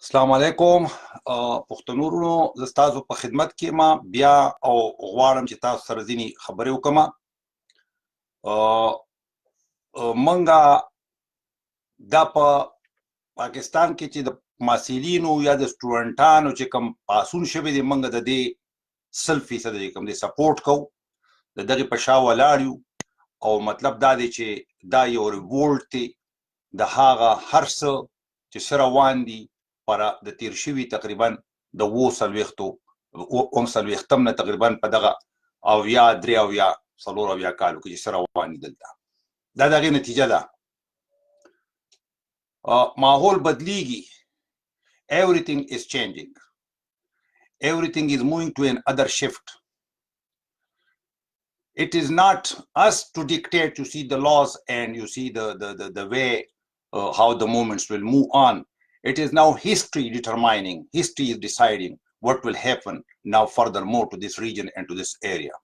السلام علیکم پښتنو ورونو زه ستاسو په خدمت کې ما بیا او غواړم چې تاسو سره ځینې خبرې وکړم. منګه دا په پاکستان کې چې د محصیلینو یا د سټوډنټانو چې کوم پاسون شوي دي منګه د دې 100% چې کوم دي سپورټ کوو د دغې په شا ولاړ یو او مطلب دا دی چې دا یو ریوولټ دی د هغه هر څه چې څه روان دي پر د تیر شوي تقریبا د 23 نه تقریبا په دغه اویا درې اویا څلور اویا کالو کې چې څه روان دي دلته دا د هغې نتیجه ده. ماحول بدلیږي. Everything is changing. Everything is moving to another shift. It is not us to dictate, you see, the laws and you see the way how the movements will move on. It is now history determining, history is deciding what will happen now furthermore to this region and to this area.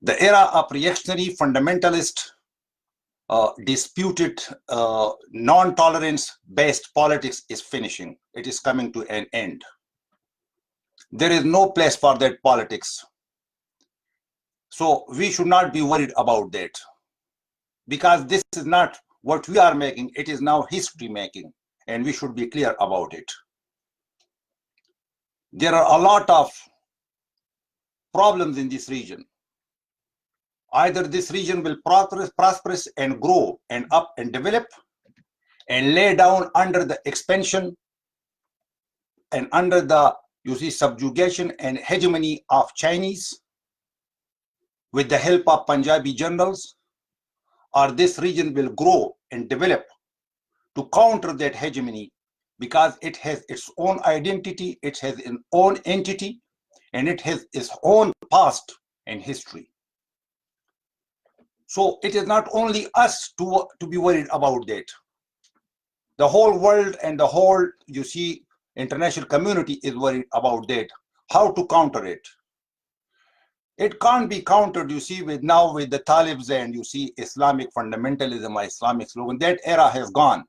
The era of reactionary fundamentalist disputed non-tolerance based politics is finishing. It is coming to an end. There is no place for that politics. So we should not be worried about that because this is not what we are making, it is now history making, and we should be clear about it. There are a lot of problems in this region. Either this region will prosper and grow and up and develop and lay down under the expansion and under the, you see, subjugation and hegemony of Chinese with the help of Punjabi generals, or this region will grow and develop to counter that hegemony because it has its own identity, it has its own entity, and it has its own past and history. So it is not only us to be worried about that. The whole world and the whole, you see, international community is worried about that. How to counter it? It can't be countered, you see, with now with the Talibs and you see Islamic fundamentalism or Islamic slogan. That era has gone.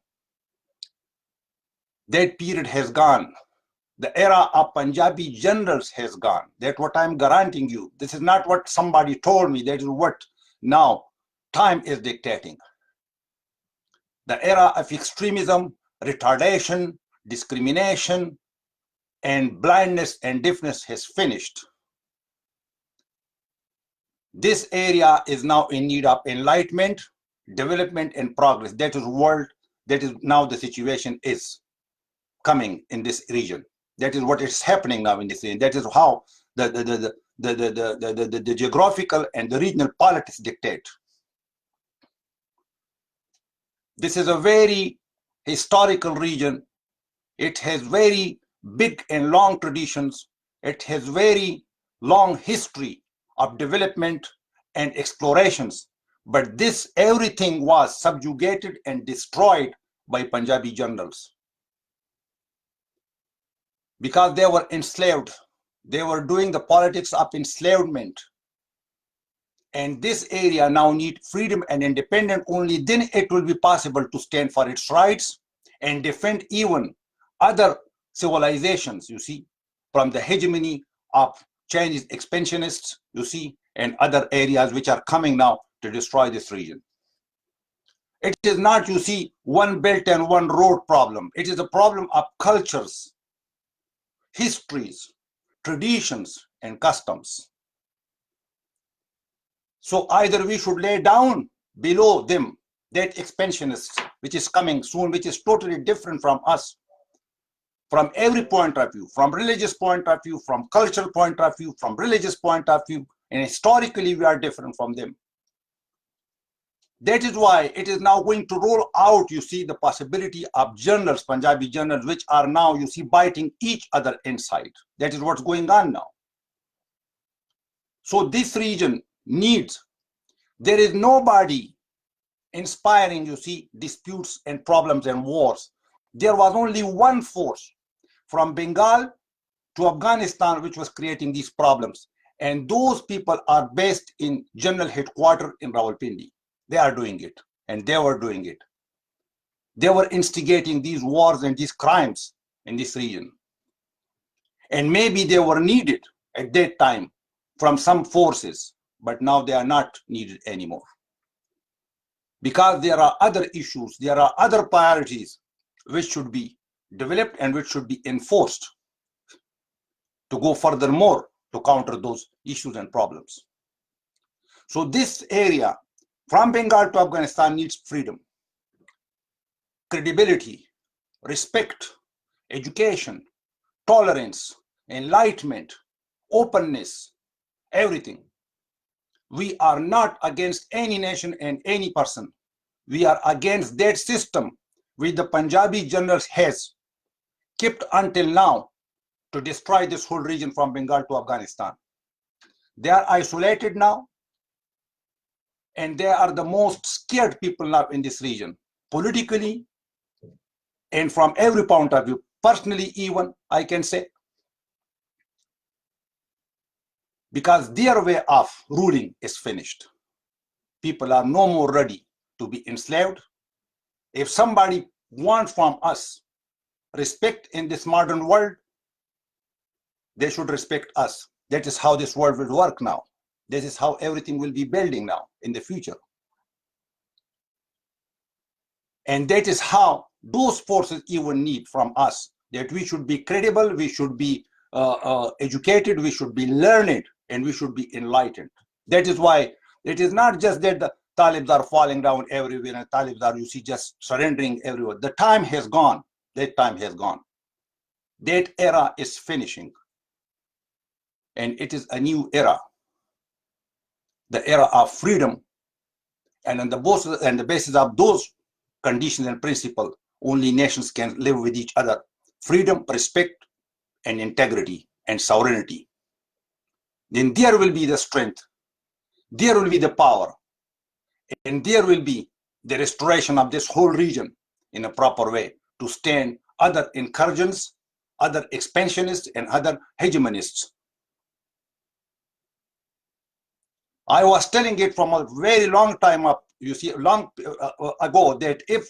That period has gone. The era of Punjabi generals has gone. That's what I'm guaranteeing you. This is not what somebody told me. That is what now time is dictating. The era of extremism, retardation, discrimination, and blindness and deafness has finished. This area is now in need of enlightenment, development, and progress. That is world. That is now the situation is coming in this region. That is what is happening now in this region. That is how the geographical and the regional politics dictate. This is a very historical region. It has very big and long traditions. It has very long history of development and explorations, but this everything was subjugated and destroyed by Punjabi generals because they were enslaved. They were doing the politics of enslavement, and this area now needs freedom and independence. Only then it will be possible to stand for its rights and defend even other civilizations, you see, from the hegemony of Chinese expansionists, you see, and other areas which are coming now to destroy this region. It is not, you see, one belt and one road problem. It is a problem of cultures, histories, traditions, and customs. So either we should lay down below them that expansionists, which is coming soon, which is totally different from us, from every point of view, from religious point of view, from cultural point of view, from religious point of view, and historically we are different from them. That is why it is now going to roll out, you see, the possibility of generals, Punjabi generals, which are now, you see, biting each other inside. That is what's going on now. So this region needs, there is nobody inspiring, you see, disputes and problems and wars. There was only one force from Bengal to Afghanistan which was creating these problems, and those people are based in general headquarters in Rawalpindi. They are doing it, and they were doing it. They were instigating these wars and these crimes in this region. And maybe they were needed at that time from some forces, but now they are not needed anymore. Because there are other issues, there are other priorities which should be developed and which should be enforced to go furthermore to counter those issues and problems. So this area from Bengal to Afghanistan needs freedom, credibility, respect, education, tolerance, enlightenment, openness, everything. We are not against any nation and any person. We are against that system which the Punjabi generals has kept until now to destroy this whole region from Bengal to Afghanistan. They are isolated now, and they are the most scared people now in this region, politically and from every point of view. Personally, even I can say, because their way of ruling is finished. People are no more ready to be enslaved. If somebody wants from us respect in this modern world, they should respect us. That is how this world will work now. This is how everything will be building now in the future. And that is how those forces even need from us, that we should be credible, we should be educated, we should be learned, and we should be enlightened. That is why it is not just that the Talibs are falling down everywhere and Talibs are, you see, just surrendering everywhere. The time has gone. That time has gone. That era is finishing. And it is a new era. The era of freedom. And on the basis of those conditions and principles, only nations can live with each other. Freedom, respect, and integrity and sovereignty. Then there will be the strength, there will be the power, and there will be the restoration of this whole region in a proper way to stand other incursions, other expansionists, and other hegemonists. I was telling it from a very long time up, you see, long ago, that if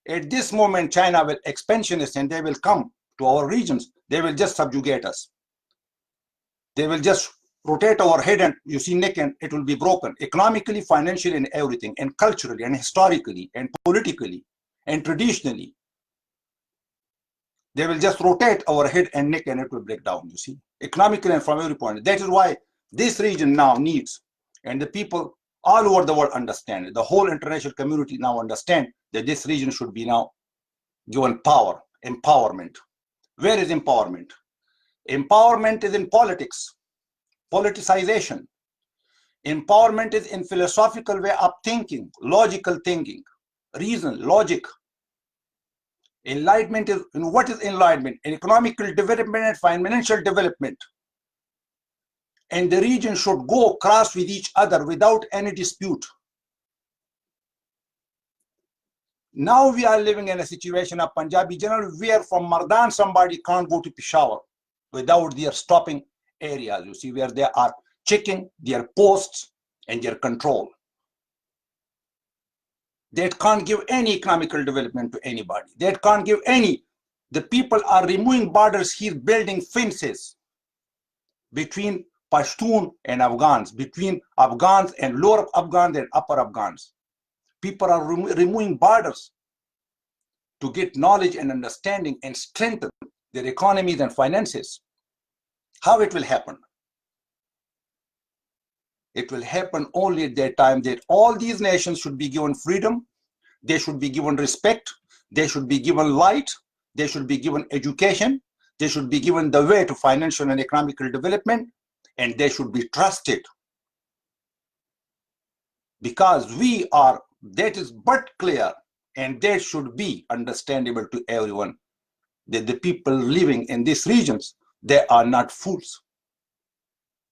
at this moment China will expansionist and they will come to our regions, they will just subjugate us. They will just rotate our head and, you see, neck, and it will be broken economically, financially, and everything, and culturally, and historically, and politically, and traditionally. They will just rotate our head and neck and it will break down, you see, economically and from every point. That is why this region now needs, and the people all over the world understand it. The whole international community now understand that this region should be now given power, empowerment. Where is empowerment? Empowerment is in politics, politicization. Empowerment is in philosophical way of thinking, logical thinking, reason, logic. Enlightenment is, in what is enlightenment? In economical development and financial development. And the region should go cross with each other without any dispute. Now we are living in a situation of Punjabi general where from Mardan somebody can't go to Peshawar without their stopping areas, you see, where they are checking their posts and their control. That can't give any economical development to anybody. That can't give any. The people are removing borders here, building fences between Pashtun and Afghans, between Afghans and lower Afghans and upper Afghans. People are removing borders to get knowledge and understanding and strengthen their economies and finances. How it will happen? It will happen only at that time that all these nations should be given freedom, they should be given respect, they should be given light, they should be given education, they should be given the way to financial and economical development, and they should be trusted. Because we are, that is but clear, and that should be understandable to everyone, that the people living in these regions, they are not fools.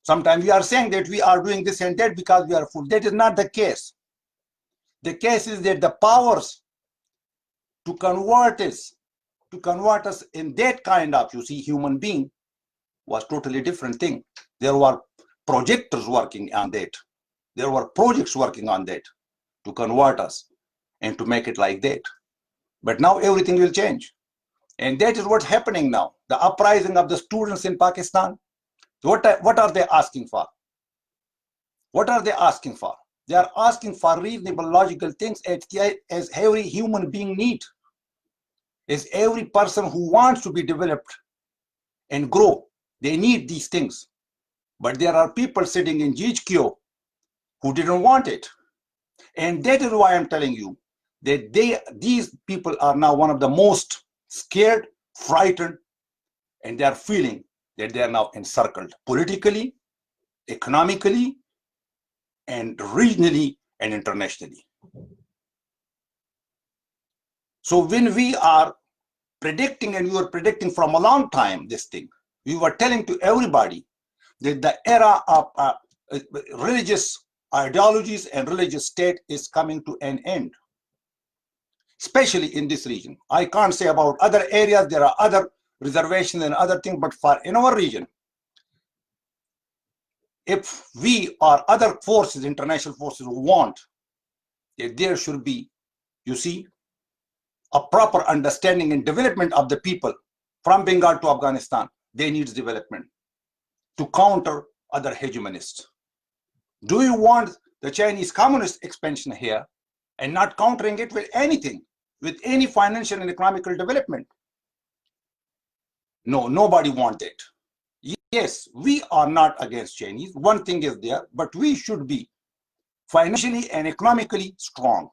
Sometimes we are saying that we are doing this and that because we are fools. That is not the case. The case is that the powers to convert us in that kind of, you see, human being was totally different thing. There were projectors working on that. There were projects working on that to convert us and to make it like that. But now everything will change. And that is what's happening now. The uprising of the students in Pakistan. What are they asking for? What are they asking for? They are asking for reasonable, logical things as every human being needs. As every person who wants to be developed and grow, they need these things. But there are people sitting in GHQ who didn't want it. And that is why I'm telling you that these people are now one of the most scared, frightened, and they are feeling that they are now encircled politically, economically, and regionally and internationally. So when we are predicting, and we were predicting from a long time this thing, we were telling to everybody that the era of religious ideologies and religious state is coming to an end, especially in this region. I can't say about other areas, there are other reservations and other things, but for in our region, if we or other forces, international forces, want that there should be, you see, a proper understanding and development of the people from Bengal to Afghanistan, they need development to counter other hegemonists. Do you want the Chinese communist expansion here and not countering it with anything, with any financial and economical development? No, nobody wants it. Yes, we are not against Chinese. One thing is there, but we should be financially and economically strong.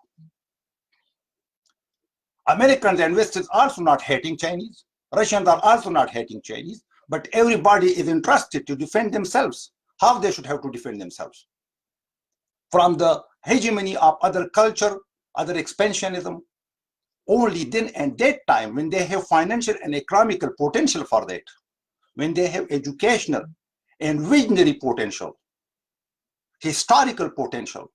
Americans and Westerners are also not hating Chinese. Russians are also not hating Chinese, but everybody is interested to defend themselves. How they should have to defend themselves from the hegemony of other culture, other expansionism. Only then and that time, when they have financial and economical potential for that, when they have educational and visionary potential, historical potential,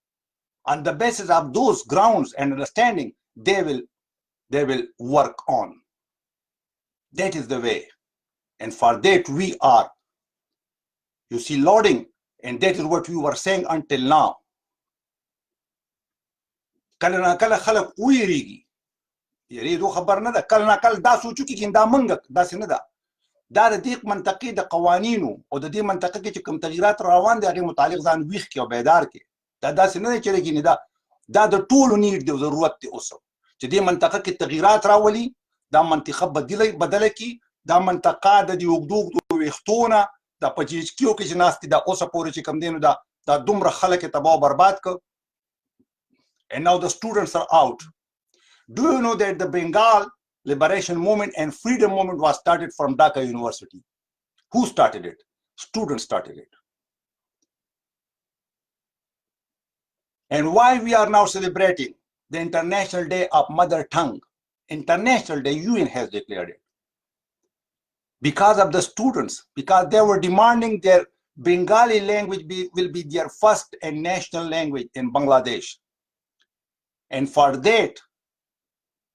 on the basis of those grounds and understanding, they will work on. That is the way. And for that we are, you see, lauding, and that is what we were saying until now. کله نا کله خلک ویریږي یریدو خبر نه ده کله نا کله دا سوچو کې دا منګه داسې نه ده دا د دې منطقې د قوانینو او د دې منطقې کې چې کوم تغیرات روان دي هغه متعلق ځان ویښ کې او بیدار کې دا داسې نه ده چې لګینه دا د ټولو نیډ دی ضرورت دی اوس چې دې منطقه کې تغیرات راولي دا منطقه بدله کی دا منطقه د دې وګړو وختونه د پجیج کیو کې چې ناس دي دا اوس پورې چې کم دینو دا دومره خلک تباہ برباد ک. And now the students are out. Do you know that the Bengal liberation movement and freedom movement was started from Dhaka University? Who started it? Students started it. And why we are now celebrating the International Day of Mother Tongue? International Day, UN has declared it. Because of the students, because they were demanding their Bengali language will be their first and national language in Bangladesh. And for that,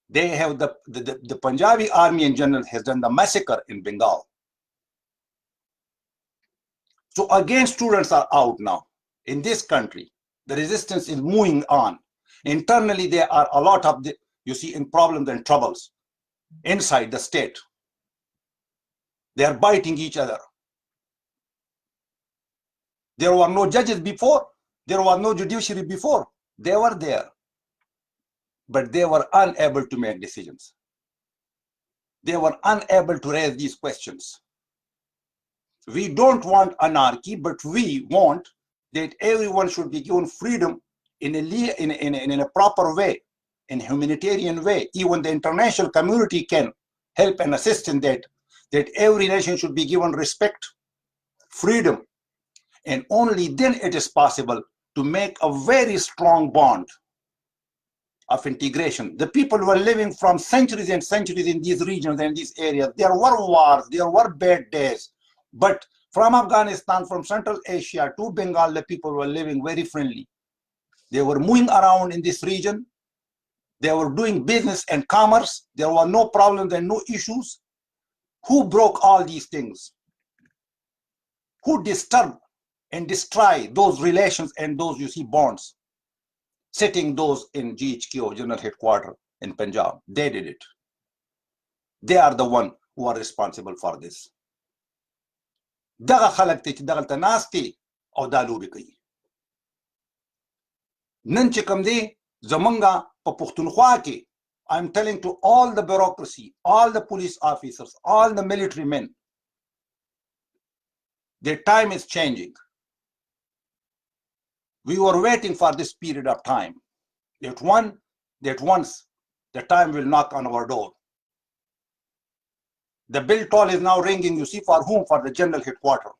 they have the Punjabi army in general has done the massacre in Bengal. So again, students are out now in this country. The resistance is moving on. Internally, there are a lot of in problems and troubles inside the state. They are biting each other. There were no judges before. There was no judiciary before. They were there. But they were unable to make decisions. They were unable to raise these questions. We don't want anarchy, but we want that everyone should be given freedom in a proper way, in a humanitarian way. Even the international community can help and assist in that every nation should be given respect, freedom, and only then it is possible to make a very strong bond of integration. The people were living from centuries and centuries in these regions and these areas. There were wars, there were bad days, but from Afghanistan, from Central Asia to Bengal, the people were living very friendly. They were moving around in this region. They were doing business and commerce. There were no problems and no issues. Who broke all these things? Who disturbed and destroyed those relations and those, bonds? Setting those in GHQ, General Headquarters, in Punjab. They did it. They are the one who are responsible for this. دغه خلک ته چې دغلته ناست دي او دا لوبې کوي. نن چې کوم دی زمونږ په پښتونخوا کې I'm telling to all the bureaucracy, all the police officers, all the military men, their time is changing. We were waiting for this period of time. That once the time will knock on our door. The bell toll is now ringing, you see, for whom? For the general headquarters.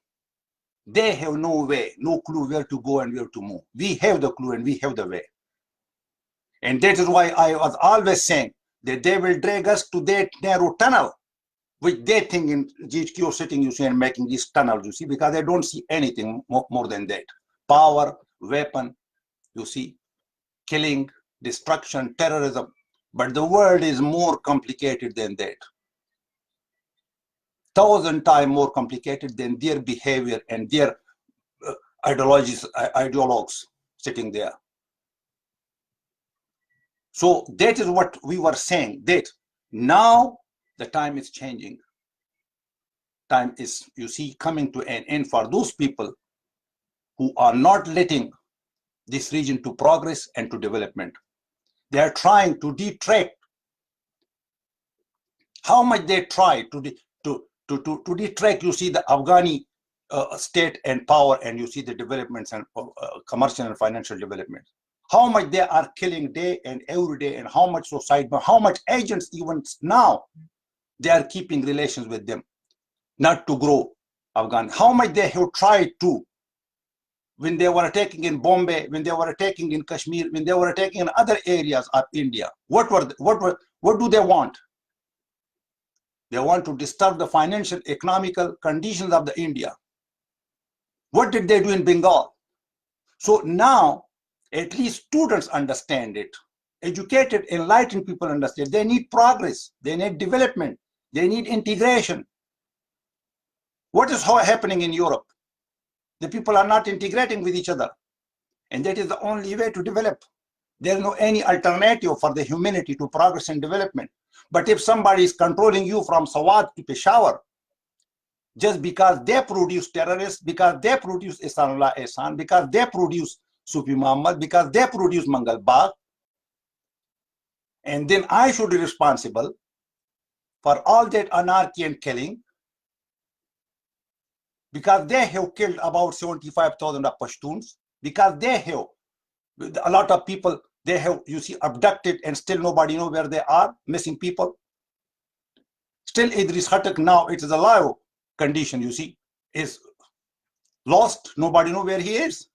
They have no way, no clue where to go and where to move. We have the clue and we have the way. And that is why I was always saying that they will drag us to that narrow tunnel, which they think in GHQ sitting, you see, and making these tunnels, you see, because they don't see anything more than that. Power, weapon, you see, killing, destruction, terrorism. But the world is more complicated than that. 1,000 times more complicated than their behavior and their ideologues sitting there. So that is what we were saying, that now the time is changing. Time is, you see, coming to an end for those people who are not letting this region to progress and to development. They are trying to detract. How much they try to detract, you see, the Afghani state and power, and you see the developments and commercial and financial development. How much they are killing day and every day, and how much society, how much agents even now, they are keeping relations with them, not to grow Afghan. How much they have tried to, when they were attacking in Bombay, when they were attacking in Kashmir, when they were attacking in other areas of India. What do they want? They want to disturb the financial, economical conditions of the India. What did they do in Bengal? So now, at least students understand it. Educated, enlightened people understand. They need progress. They need development. They need integration. What is happening in Europe? The people are not integrating with each other. And that is the only way to develop. There is no any alternative for the humanity to progress and development. But if somebody is controlling you from Sawat to Peshawar, just because they produce terrorists, because they produce Ihsanullah Ehsan, because they produce Sufi Muhammad, because they produce Mangal Bagh, and then I should be responsible for all that anarchy and killing, because they have killed about 75,000 of Pashtuns, because they have, a lot of people, they have, you see, abducted, and still nobody knows where they are, missing people. Still Idris Khatak, now it is a live condition, you see, is lost. Nobody knows where he is.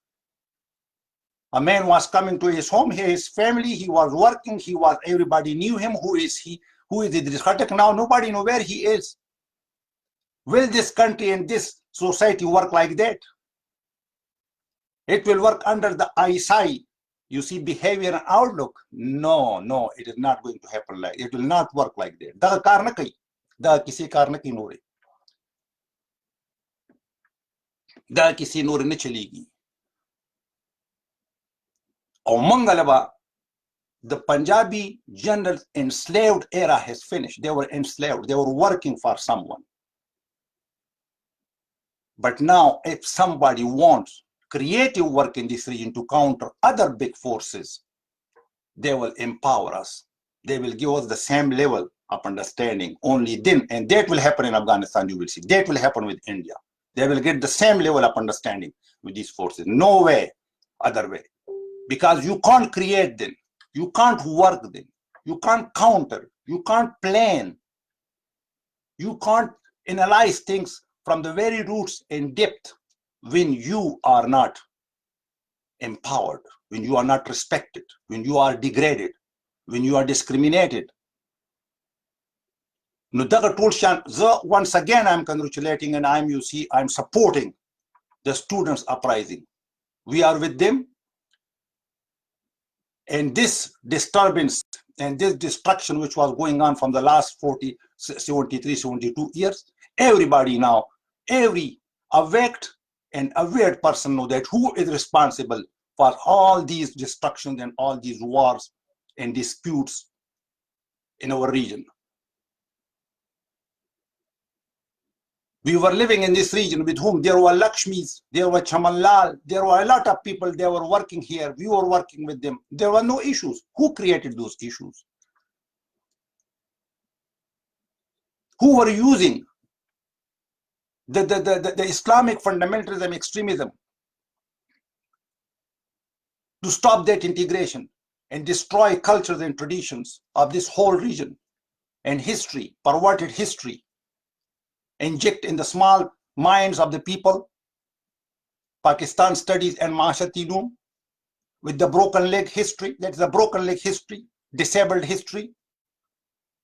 A man was coming to his home, his family, he was working, everybody knew him. Who is he? Who is Idris Khatak? Now nobody knows where he is. Will this country and this society work like that? It will work under the eyesight, you see, behavior and outlook. No, it is not going to happen like it will not work like that. Da karna kai, da kisi karna ki nore. Da kisi nore ne chalegi. Or Mangalaba, the Punjabi general enslaved era has finished. They were enslaved. They were working for someone. But now, if somebody wants creative work in this region to counter other big forces, they will empower us. They will give us the same level of understanding. Only then, and that will happen in Afghanistan, you will see. That will happen with India. They will get the same level of understanding with these forces. No way, other way. Because you can't create them. You can't work them. You can't counter. You can't plan. You can't analyze things from the very roots and depth when you are not empowered, when you are not respected, when you are degraded, when you are discriminated. Once again, I'm congratulating and I'm supporting the students' uprising. We are with them. And this disturbance and this destruction which was going on from the last 40, 73, 72 years, everybody now, every awaked and aware person know that who is responsible for all these destructions and all these wars and disputes in our region. We were living in this region with whom there were Lakshmis, there were Chamanlal, there were a lot of people, they were working here, we were working with them. There were no issues. Who created those issues? Who were using the Islamic fundamentalism, extremism to stop that integration and destroy cultures and traditions of this whole region and history, perverted history, inject in the small minds of the people, Pakistan studies and Mahshatinu, with the broken leg history, that's the broken leg history, disabled history.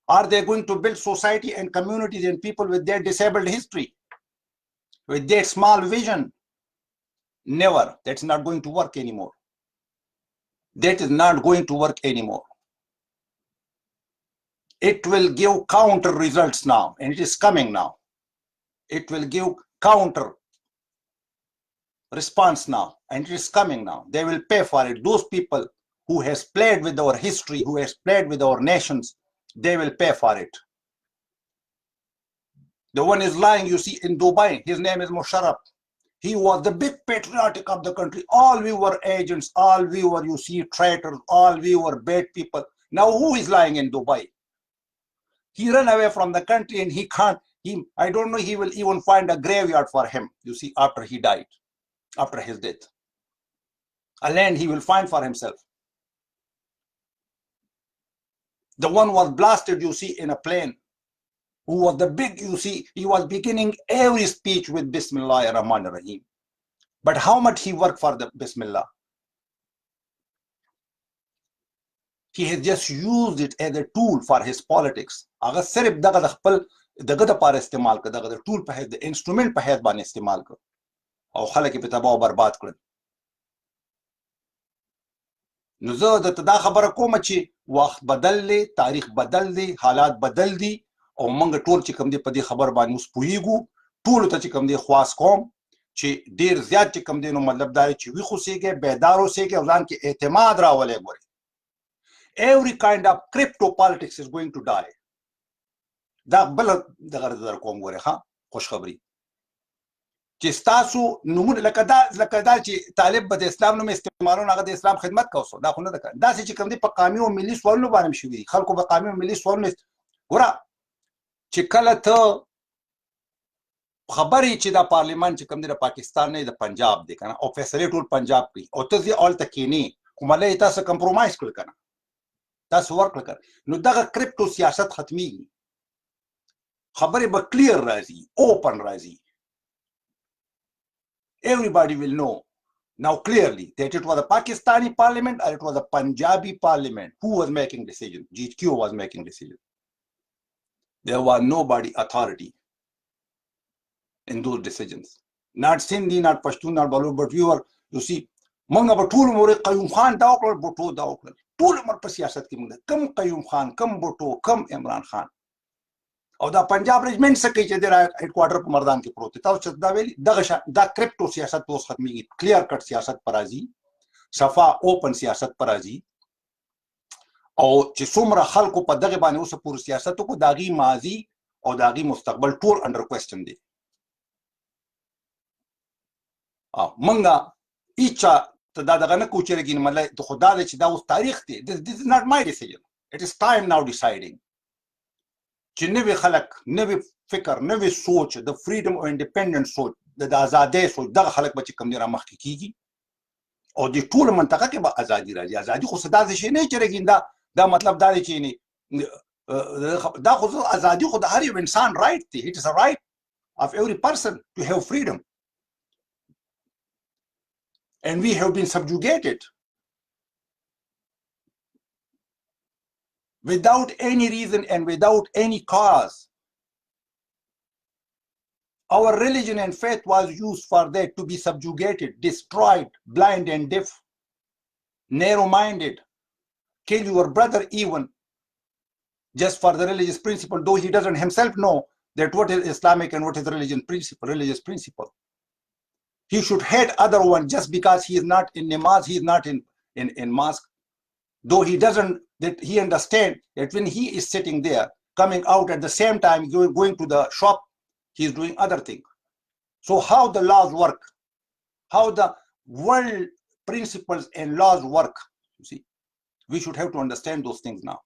Are they going to build society and communities and people with their disabled history, with their small vision? Never. That's not going to work anymore. That is not going to work anymore. It will give counter results now, and it is coming now. It will give counter response now, and it is coming now. They will pay for it. Those people who has played with our history, who has played with our nations, they will pay for it. The one is lying, you see, in Dubai. His name is Musharraf. He was the big patriotic of the country. All we were agents, all we were, you see, traitors, all we were bad people. Now who is lying in Dubai? He ran away from the country and he can't, I don't know, he will even find a graveyard for him, you see, after he died, after his death. A land he will find for himself. The one was blasted, you see, in a plane, who was the big, you see, he was beginning every speech with Bismillah ar-Rahman ar-Rahim. But how much he worked for the Bismillah? He has just used it as a tool for his politics. Agar sirf daga da khpal daga da par istemal ka, daga da tool pa hai, the instrument pa hai ban istemal ka. Aw khalaq pe tabah barbad kran. نو زه د دا خبره کوم چې وخت بدل دی، تاریخ بدل دی، حالات بدل دي، او موږ ټول چې کوم دی په دې خبر باندې اوس پوهیږو. ټولو ته چې کوم دی خواست کوم چې ډیر زیات چې کوم دی نو مطلب دا چې ویښ اوسېږئ، بیدار اوسېږئ او ځان کې اعتماد راولئ. ګورئ every kind of crypto politics is going to die. دا بل دغه در کوم ګورئ ښه خوشخبري چې ستاسو نومونه لکه دا چې طالب به د اسلام نوم استعمالونه هغه د اسلام خدمت کوسو، دا خو نه ده کړی. داسې چې کوم دی په قامي او ملي سوالونو باندې هم شوي دي. خلکو په قامي او ملي سوالونه ګوره چې کله ته خبرې چې دا پارلیمان چې کوم دی د پاکستان نه د پنجاب دی که نه، او فیصلې ټول پنجاب کوي، او ته ځې هلته کښېنې، خو مله یې تاسو کمپرومایز کړل که نه، تاسو ورکړه که نه، نو دغه کرپټو سیاست ختمیږي. خبرې به کلیر راځي، اوپن راځي. Everybody will know now clearly that it was a Pakistani parliament or it was a Punjabi parliament. Who was making decisions? GQ was making decisions. There was nobody authority in those decisions. Not Sindhi, not Pashtun, not Balu, but we were, you see, Manga Batul More Qayyum Khan Daukal, Boto Daukal, Tulmar Pasiasat Kim, come Qayyum Khan, come Boto, come Imran Khan. او دا پنجاب رجمنټ څه کوي چې د هیډ کوارټر په مردان کې پروت دی. تاسو چې دا ویلي دا کرپټو سیاست اوس ختمیږي، کلیر کټ سیاست پر راځي، صفا اوپن سیاست پر راځي، او چې څومره خلکو په دغه باندې اوس پور سیاست کو داغي ماضي او داغي مستقبل ټول انډر کوېسچن دی. منګه ایچا ته دا دغه نه کوو چې لګین مله د خدا دی چې دا اوس تاریخ دی. This is not my decision. It is time now deciding. چې نوې خلک، نوې فکر، نوې سوچ، د فریډم او انډیپندنٹ سوچ، د ازادۍ سوچ، دغه خلک به چې کوم دی رامخکې کېږي او د ټوله منطقه کې به ازادي راځي. ازادي خو څه داسې شی نه چې رګین دا مطلب دا دی چې دا خو ازادي خو د هر یو انسان رایټ دی. It is a right of every person to have freedom. And we have been subjugated without any reason and without any cause. Our religion and faith was used for that, to be subjugated, destroyed, blind and deaf, narrow-minded, kill your brother even just for the religious principle, though he doesn't himself know that what is Islamic and what is religious principle. He should hate other one just because he is not in namaz, he is not in mosque, though he doesn't that he understand that when he is sitting there, coming out at the same time, going to the shop, he is doing other things. So how the laws work, how the world principles and laws work, you see, we should have to understand those things now.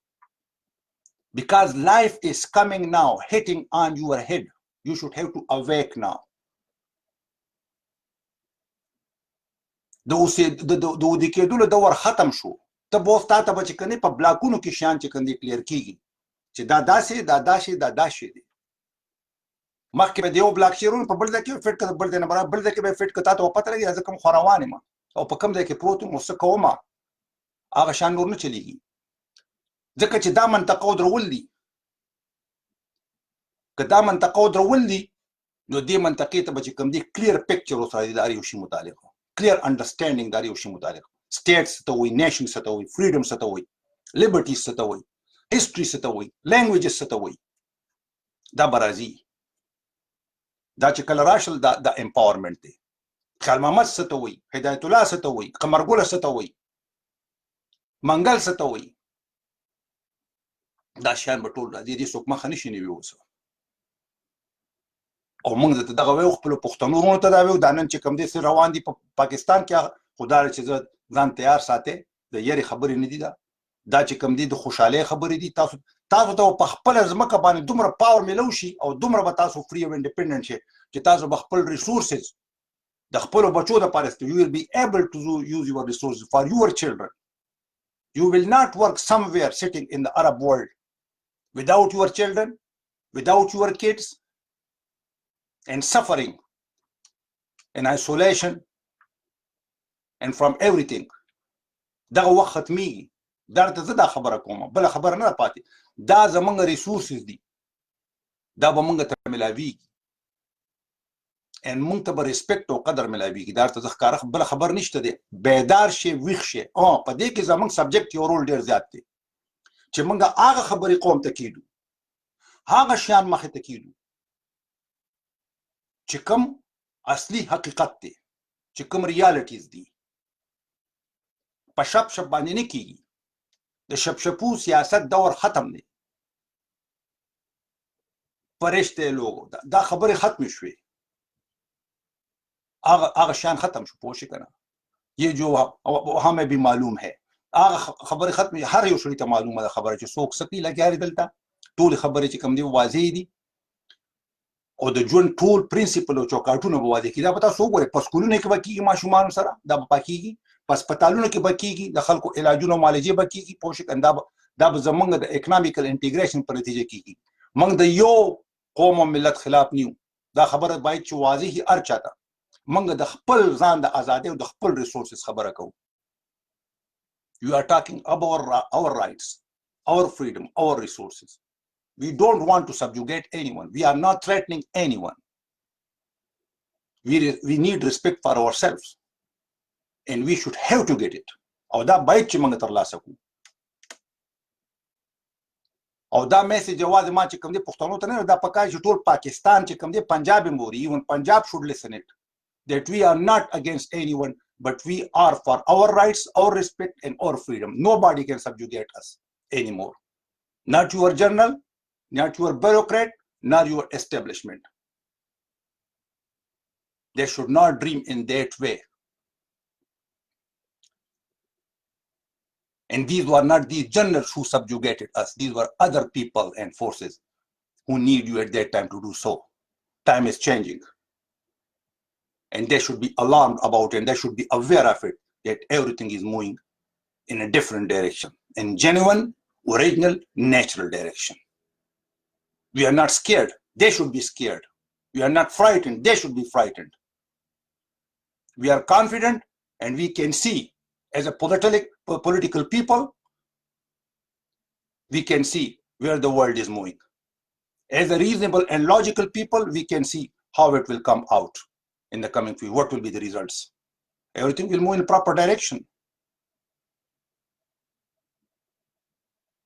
Because life is coming now, hitting on your head. You should have to awake now. د ودې کېدلو دور ختم شو. ته به اوس تا ته به چې کنې په بلاکونو کې شیان چې کوم دي کلیر کېږي چې دا داسې دا داسې دا داسې دي. مخکې به د یو بلاک شیرونه په بل ځای کې فټ کړه، بل ځای نه برابر بل ځای کې به فټ کړه، تا ته به پته لګي زه کوم خوا روان یم او په کوم ځای کې پروت یم او څه کوم، هغه شیان نور نه چلېږي. ځکه چې دا منطقه ودرول دي. که دا منطقه ودرول دي نو دې منطقې ته به چې کوم دي کلیر پکچر ورسره دي د هر یو شي متعلق، clear understanding د هر یو شي متعلق. سټیټ څه ته وایي، نیشن څه ته وایي، فریډم څه ته وایي، لیبرټي څه ته وایي، هسټري څه ته وایي، لینګویجز څه ته وایي، دا به راځي. دا چې کله راشل دا امپاورمنټ دی. خیال محمد څه ته وایي، هدایت الله څه ته وایي، قمرګله څه ته وایي، منګل څه ته وایي، دا شیان به ټول راځي. دې څوک مخه نشي نیوي اوس. او موږ ته دغه وایو خپلو پښتنو وروڼو ته دا وایو دا نن چې کوم دې څه روان دي په پاکستان کې، خو دا چې زه ځان تیار ساتئ د یاري خبرې نه دي. دا چې کوم دي د خوشحالۍ خبرې دي. تاسو ته په خپله ځمکه باندې دومره پاور میلو شي او دومره به تاسو فری او انډیپینډنټ شئ چې تاسو به خپل ریسورسز د خپلو بچو دپاره استعمال. You will be able to use your resources for your children. You will not work somewhere sitting in the Arab world without your children, without your kids, and suffering and isolation and from everything. دغه وخت ختمیږي. درته زه دا خبره کوم، بله خبره نه ده پاتې. دا زموږ ریسورسز دي، دا به موږ ته میلاویږي ان موږ ته به ریسپیکټ او قدر میلاویږي. دا درته زه ښکاره بله خبر نشته دی. بیدار شي، ویښ شي. په دې کې زموږ سبجیکټ یو رول ډېر زیات دی چې موږ هغه خبرې قوم ته کیدو، هغه شیان مخې ته کیدو چې کوم اصلي حقیقت دی، چې کوم ریالټیز دي. په شپ شپ باندې نه کیږي. د شپشپو سیاست دور ختم دی. فرشته لوگو دا خبرې ختم شوې. هغه شان ختم شو. پوه شئ که نه؟ یہ جو ہمیں بھی معلوم ہے هغه خبرې ختم. هر یو سړي ته معلومه ده خبره چې څوک څه کوي. لګیا دی دلته ټولې خبرې چې کوم دي واضح دي او د ژوند ټول پرنسپل او چوکاټونه به واضح کړي. دا به تاسو وګورئ په سکولونو کې به کېږي ماشومانو سره، دا به پاکېږي. په هسپتالونو کې به کېږي، د خلکو علاجونه معالجې به کېږي. پوه شئ که دا به زموږ د اکنامیکل انټیګریشن په نتیجه کېږي. موږ د یو قوم او ملت خلاف نیو. دا خبره باید چې واضح وي هر چا ته. موږ د خپل ځان د ازادۍ او د خپل ریسورسز خبره کوو. You are talking about our rights, our freedom, our resources. We don't want to subjugate anyone. We are not threatening anyone. We need respect for ourselves. And we should have to get it. او دا باید چې موږ ترلاسه کړو. او دا میسج یوازې ما چې کوم دی پښتنو ته نه، دا پکار چې ټول پاکستان چې کوم دی پنجاب هم ووري. even Punjab should listen it. That we are not against anyone, but we are for our rights, our respect, and our freedom. Nobody can subjugate us anymore. Not your journal, not your bureaucrat, not your establishment. They should not dream in that way. And these were not these generals who subjugated us. These were other people and forces who need you at that time to do so. Time is changing. And they should be alarmed about it, and they should be aware of it, that everything is moving in a different direction, in genuine, original, natural direction. We are not scared. They should be scared. We are not frightened. They should be frightened. We are confident, and we can see, as a political people, we can see where the world is moving. As a reasonable and logical people, we can see how it will come out in the coming future. What will be the results? Everything will move in proper direction.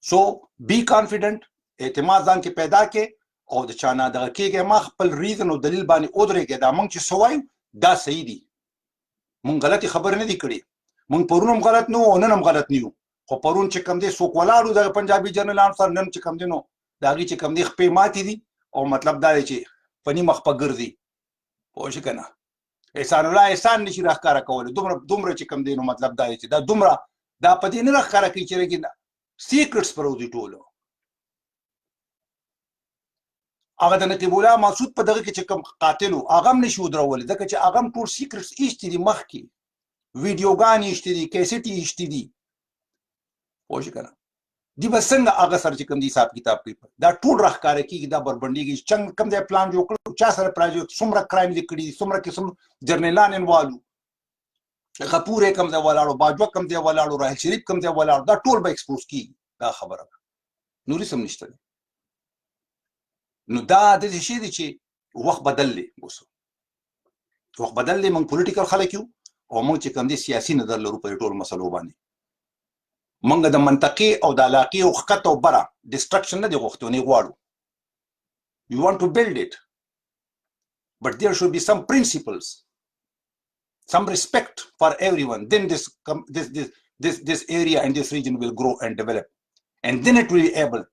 So be confident. اعتماد ځان کې پیدا کې او د چا نه دغه کېږي. ما خپل ریزن او دلیل باندې ودرېږي. دا موږ چې څه وایو دا صحیح دي. موږ غلطې خبرې نه دي کړې. موږ پرون هم غلط نه وو او نن هم غلط نه یو. خو پرون چې کوم دی څوک ولاړو دغه پنجابي جنرالانو سره نن چې کوم دی نو د هغې چې کوم دی خپې ماتې دي او مطلب دا دی چې په نیمه خپه ګرځي پوه شو که نه احسان الله احسان نشي راښکاره کولی دومره چې کوم دی نو مطلب دا دی چې دا دومره دا په دې نه راښکاره کوي چې رګي سیکرټس پروت دي ټولو هغه د نقیب الله مسعود په دغه کې چې کوم قاتل و هغه هم نشي ودرولی ځکه چې هغه هم ټول سیکرټس ایښتي دي مخکې ویډیوګانې ایښتي دي کیسټ یې ایښتي دي پوه شو که نه دی به څنګه هغه سره چې کوم دی حساب کتاب کوي دا ټول راښکاره کېږي دا بربنډېږي چې کوم دی پلان جوړ کړو چا سره پلان جوړ څومره کرایم دي کړي دي څومره قسم جرنیلان انوالو غفور یې کوم ځای ولاړو باجوه کوم ځای ولاړو راحل شریف کوم ځای ولاړو دا ټول به ایکسپوز کېږي دا خبره ده نورې څه هم نشته دی نو دا داسې شی دی چې وخت بدل دی اوس وخت بدل دی موږ پولیټیکل خلک یو او موږ چې کوم دی سیاسي نظر لرو په دې ټولو مسلو باندې موږ د منطقې او د علاقې او ښکته او بره ډسټرکشن نه دی غوښتو نه غواړو you want to build it but there should be some principles some respect for everyone then this area and this region will grow and develop and then it will be able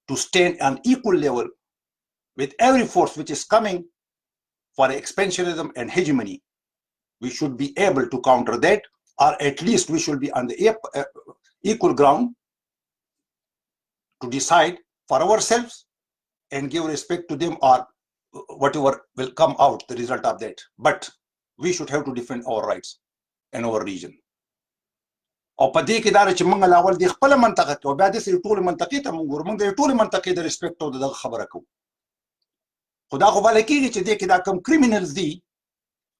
to stand on equal level with every force which is coming for expansionism and hegemony. We should be able to counter that, or at least we should be on the equal ground to decide for ourselves and give respect to them or whatever will come out the result of that. But we should have to defend our rights in our region. او په دې کې دا چې موږ لاول د خپل منطقه کې او بیا د ټول منطقې ته موږ ګورو موږ د ټول منطقې د ریسپیکټ او د خبره کوو خو دا خو بله کېږي چې دې کې دا کوم کریمینلز دي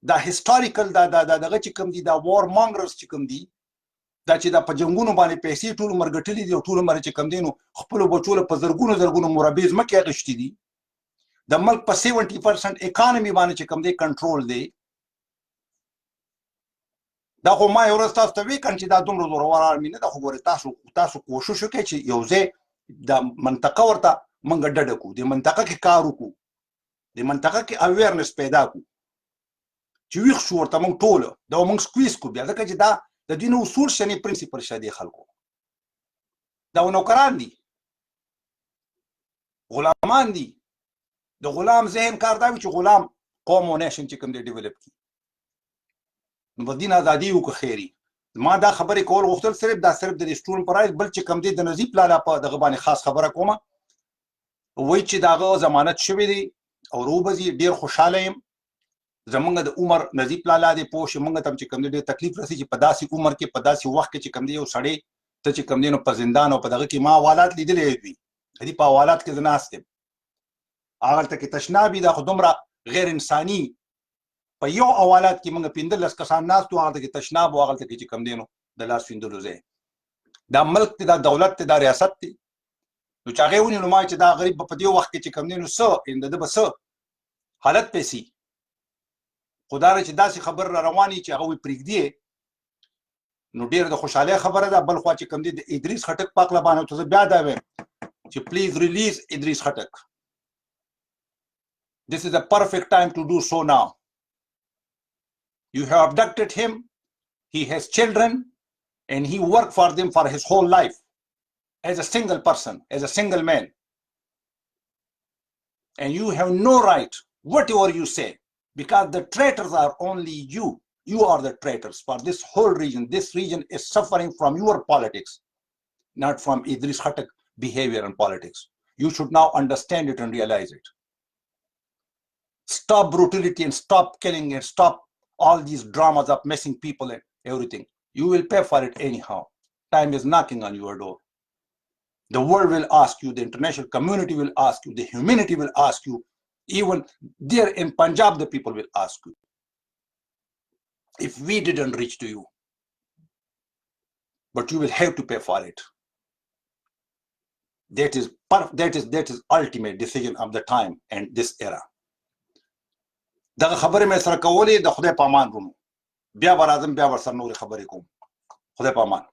دا هسټاریکل دا دغه چې کوم دي دا وار مانګرز چې کوم دي دا چې دا په جنګونو باندې پیسې ټول عمر ګټلي دي او ټول عمر چې کوم دی نو خپلو بچو له په زرګونو مربع ځمکې اخیستي دي د ملک په 70% اکانومي باندې چې کوم دی کنټرول دی دا خو ما یو ورځ تاسو ته وی کړم چې دا دومره زورور آرمي نه ده خو ګورې تاسو کوشش وکړئ چې یو ځای دا منطقه ورته موږ ډډه کړو د منطقه کې کار وکړو د منطقه کې اویرنس پیدا کړو چې ویښ شو ورته موږ ټوله دا موږ سکویز کړو بیا ځکه چې دا د دوی نه اصول شنې پرنسپل شته دې خلکو دا نوکران دي غلامان دي د غلام ذهن کار دا وي چې غلام قوم او نیشن چې کوم دی ډیولپ کړي نو په دین ازادي وکړه خیري ما دا خبرې کول غوښتل صرف د رسټورانټ پر بل چې کوم دی د نظیب لالا په دغه باندې خاص خبره کومه وایي چې دغه ضمانت شوی دی او روبزي ډیر خوشاله یم زمونږ د عمر نظیب لالا دی پوه شي موږ ته چې کوم دی ډېر تکلیف رسي چې په داسې عمر کې په داسې وخت کې چې کوم دی یو سړی ته چې کوم دی نو په زندان او په دغه کې ما حوالات لیدلی وي دې په حوالات کې زه ناست یم هغلته کې تشنابي دا خو دومره غیر انساني په یو حوالات کې موږ 15 کسان ناست وو هغلته کې تشناب و هغلته کې چې کوم دی نو د لاس ویندلو ځای دا ملک دی دا دولت دی دا ریاست دی نو چې هغې ونیولو ما چې دا غریب په دې وخت کې چې کوم دی نو څه د به څه حالت پیسي خو دا چې داسې خبر را رواني چې هغه وي پرېږدي نو ډېر د خوشحالۍ خبره ده بل خوا چې کوم دی د ادریس خټک پاکله باندې ته زه بیا دا وایم چې پلیز ریلیز ادریس خټک This is the perfect time to do so now. You have abducted him, he has children, and he worked for them for his whole life as a single person, as a single man. And you have no right, whatever you say, because the traitors are only you. You are the traitors for this whole region. This region is suffering from your politics, not from Idris Khatak behavior and politics. You should now understand it and realize it. Stop brutality and stop killing and stop all these dramas of messing people and everything. You will pay for it anyhow. Time is knocking on your door. The world will ask you, the international community will ask you, the humanity will ask you, even there in Punjab, the people will ask you. If we didn't reach to you, but you will have to pay for it. That is ultimate decision of the time and this era. دغه خبرې مې سره کولې د خدای په امان ورونو بیا به راځم بیا ورسره نورې خبرې کوم خدای په امان